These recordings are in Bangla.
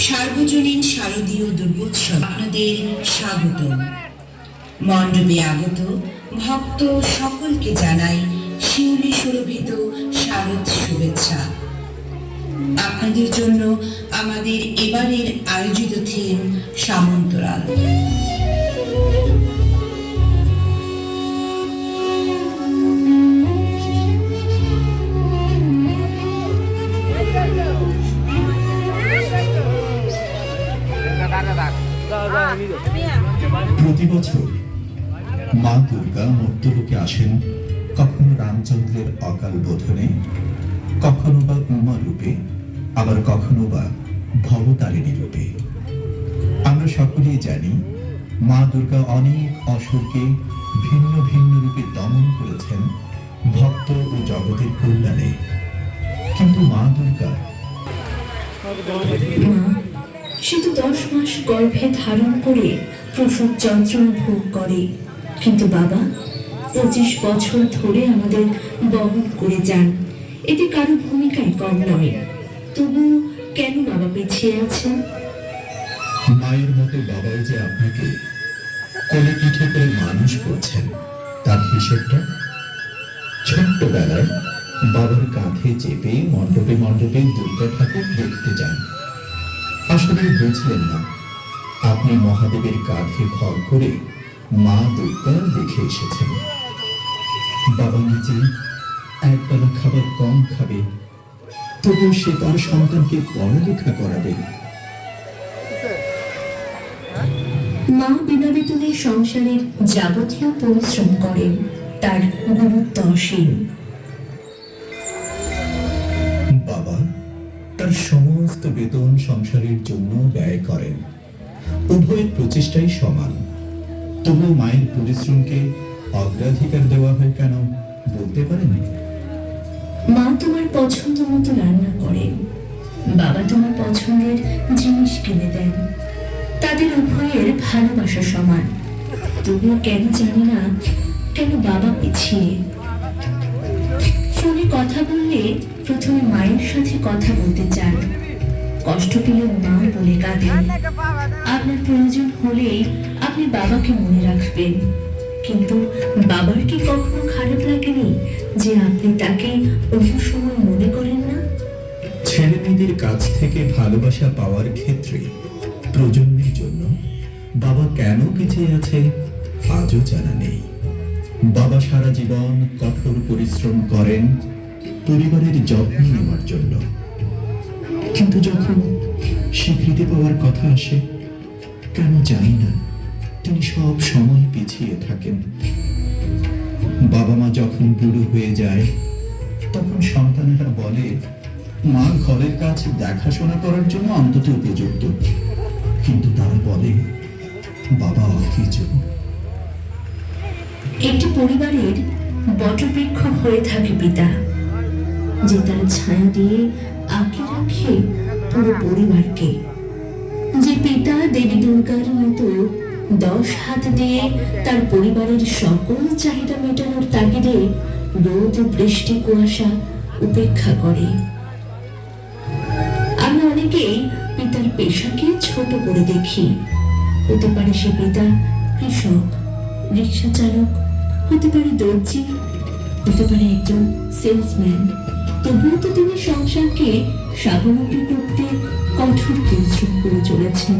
সার্বজনীন শারদীয় দুর্গোৎসব আপনাদের স্বাগত। মণ্ডপে আগত ভক্ত সকলকে জানাই শিউলি সুরভিত শারদ শুভেচ্ছা। আপনাদের জন্য আমাদের এবারের আয়োজিত থিম সামন্তরাল। প্রতি বছর মা দুর্গা মর্ত্যলোকে আসেন, কখনো রামচন্দ্রের অকাল বোধনে, কখনো বা উমা রূপে, আবার কখনো বা ভবতারিণী রূপে। আমরা সকলেই জানি মা দুর্গা অনেক অসুরকে ভিন্ন ভিন্ন রূপে দমন করেছেন ভক্ত ও জগতের কল্যাণে। কিন্তু মা দুর্গা সে তো 10 মাস গর্ভে ধারণ করে প্রসব যন্ত্রণা ভোগ করে, কিন্তু বাবা 25 বছর ধরে আমাদের বহন করে যান। এতে কারো ভূমিকায় কম নয়। তবু কেন বাবা পিছিয়ে আছেন? মায়ের মতো বাবাই যে আপনাকে কোলে পিঠে করে মানুষ করছেন, তার হিসেবটা ছোট্টবেলায় বাবার কাঁধে চেপে মণ্ডপে মণ্ডপে দুর্গা ঠাকুর দেখতে যান। আসলে বুঝলেন না আপনি মহাদেবের কাঁধে ভর করে মা দুর্গা দেখে এসেছেন। বাবা নিজে একবেলা খাবার কম খাবে, তবু সে তার সন্তানকে পড়ালেখা করাবে। মা বিনা বেতনে সংসারের যাবতীয় পরিশ্রম করেন, তার গুরুত্ব অসীম। বাবা তার সমস্ত বেতন সংসারের জন্য ব্যয় করেন। উভয়ের প্রচেষ্টাই সমান, তবু মায়ের পরিশ্রমকে অগ্রাধিকার দেওয়া হয় কেন বলতে পারেন? মা তোমার পছন্দ মতো রান্না করেন, বাবা তোমার পছন্দের জিনিস কিনে দেন। তাদের উভয়ের ভালোবাসা সমান, তবুও কেন জানি না কেন বাবা পিছিয়ে। ফোনে কথা বললে প্রথমে মায়ের সাথে কথা বলতে চান, কষ্ট পেলে মা বলে কাঁদেন। আপনার প্রয়োজন হলেই আপনি বাবাকে মনে রাখবেন, কিন্তু বাবার কি কখনো খারাপ লাগেনি যে আপনি তাকে অন্য সময় মনে করেন না? ছেলে মেয়েদের কাছ থেকে ভালোবাসা পাওয়ার ক্ষেত্রে প্রজন্মের জন্য বাবা কেন পিছিয়ে আছে আজও জানা নেই। বাবা সারা জীবন কঠোর পরিশ্রম করেন পরিবারের যত্ন নেওয়ার জন্য, কিন্তু যখন স্বীকৃতি পাওয়ার কথা আসে কেন জানি না তিনি সব সময় পিছিয়ে থাকেন। বাবা মা যখন বুড়ো হয়ে যায় তখন সন্তানেরা বলে মা ঘরের কাজ দেখাশোনা করার জন্য অন্তত উপযুক্ত, কিন্তু তারা বলে বাবা অকেজো। একটি পরিবারের বটবৃক্ষ হয়ে থাকে পিতা, যে তার ছায়া দিয়ে আঁকে রাখে পুরো পরিবারকে। যে পিতা দেবী দুর্গার মতো 10 হাত দিয়ে তার পরিবারের সকল চাহিদা মেটানোর তাগিদে রোদ বৃষ্টি কুয়াশা উপেক্ষা করে। আমরা অনেকেই পিতার পেশাকে ছোট করে দেখি। হতে পারে সে পিতা কৃষক, রিক্সা চালক, হতে পারে দর্জি, হতে পারে একজন সেলসম্যান, তবুও তো তিনি সংসারকে স্বাবলম্বী করতে কঠোর পরিশ্রম করে চলেছেন।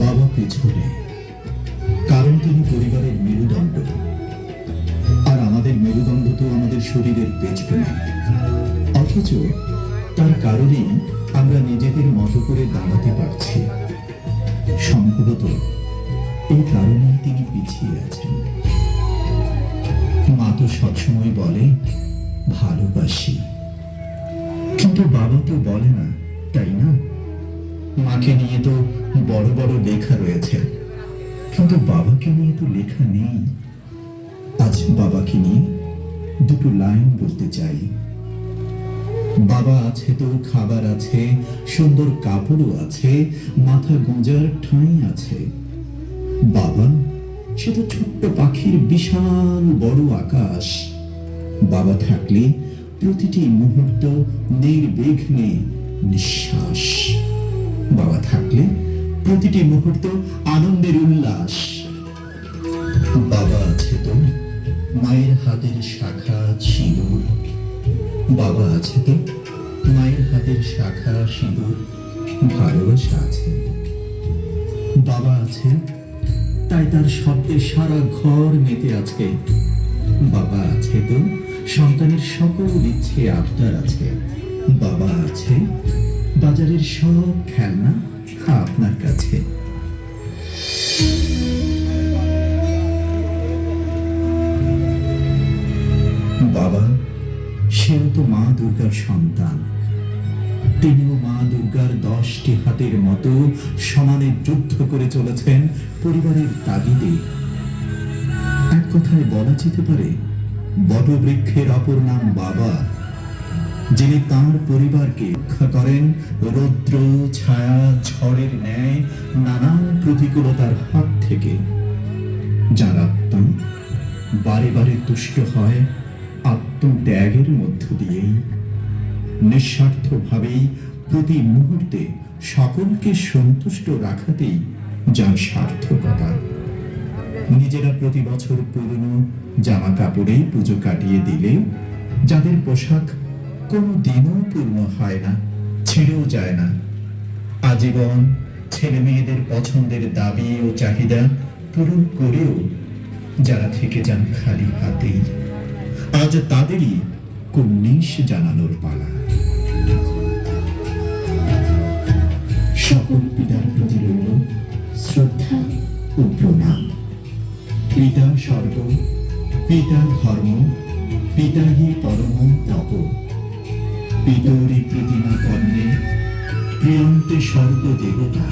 বাবা পেছনে, কারণ তিনি পরিবারের মেরুদণ্ড, আর আমাদের মেরুদণ্ড তো আমাদের শরীরের পেছনে। অথচ তার কারণেই আমরা নিজেদের মতো করে দাঁড়াতে পারছি। সম্ভবত এই কারণেই তিনি পিছিয়ে আছেন। মা তো সবসময় বলে ভালোবাসি, কিন্তু বাবা তো বলে না, তাই না? মাকে নিয়ে তো বড় বড় লেখা রয়েছে, কিন্তু বাবাকে নিয়ে তো লেখা নেই। আজ বাবাকে নিয়ে দুটো লাইন বলতে চাই। বাবা আছে তো খাবার আছে, সুন্দর কাপড়ও আছে, মাথা গোঁজার ঠাঁই আছে। বাবা সে তো ছোট্ট পাখির বিশাল বড় আকাশ। বাবা থাকলে প্রতিটি মুহূর্ত নির্বিঘ্নে নিঃশ্বাস প্রতিটি মুহূর্ত আনন্দের উল্লাস। বাবা আছে তো, মায়ের হাতের শাখা সিঁদুর। বাবা আছে তো, মায়ের হাতের শাখা সিঁদুর, ভালোবাসা আছে। বাবা আছে, তাই তার শব্দে সারা ঘর মেতে আছে। বাবা আছে তো, সন্তানের সকল ইচ্ছে আবদার আছে। বাবা আছে, বাজারের সব খেলনা আপনার কাছে। বাবা, সেও তো মা দুর্গার সন্তান। তিনিও মা দুর্গার 10টি হাতের মতো সমানে যুদ্ধ করে চলেছেন পরিবারের তাগিদে। এক কথায় বলা যেতে পারে, বটবৃক্ষের অপর নাম বাবা, যিনি তাঁর পরিবারকে রক্ষা করেন রৌদ্র ছায়া ঝড়ের ন্যায় নানান প্রতিকূলতার হাত থেকে। যার আত্মা বারে বারে তুষ্ট হয় আত্মত্যাগের মধ্য দিয়েই, নিঃস্বার্থভাবেই প্রতি মুহূর্তে সকলকে সন্তুষ্ট রাখাতেই যার সার্থকতা। নিজেরা প্রতি বছর পুরনো জামা কাপড়েই পুজো কাটিয়ে দিলে, যাদের পোশাক কোনো দিনও পূর্ণ হয় না, ছেড়েও যায় না, আজীবন ছেলে মেয়েদের পছন্দের দাবি ও চাহিদা পূরণ করেও যারা থেকে যান খালি হাতেই, আজ তাদেরই কুর্নিশ জানানোর পালা। সকল পিতার প্রতি রইল শ্রদ্ধা ও প্রণাম। পিতা স্বর্গ, পিতা ধর্ম, পিতা হি পরম তপ। পিতরি প্রতিমা কর্ণে প্রিয়ন্তে স্বর্গ দেবতা।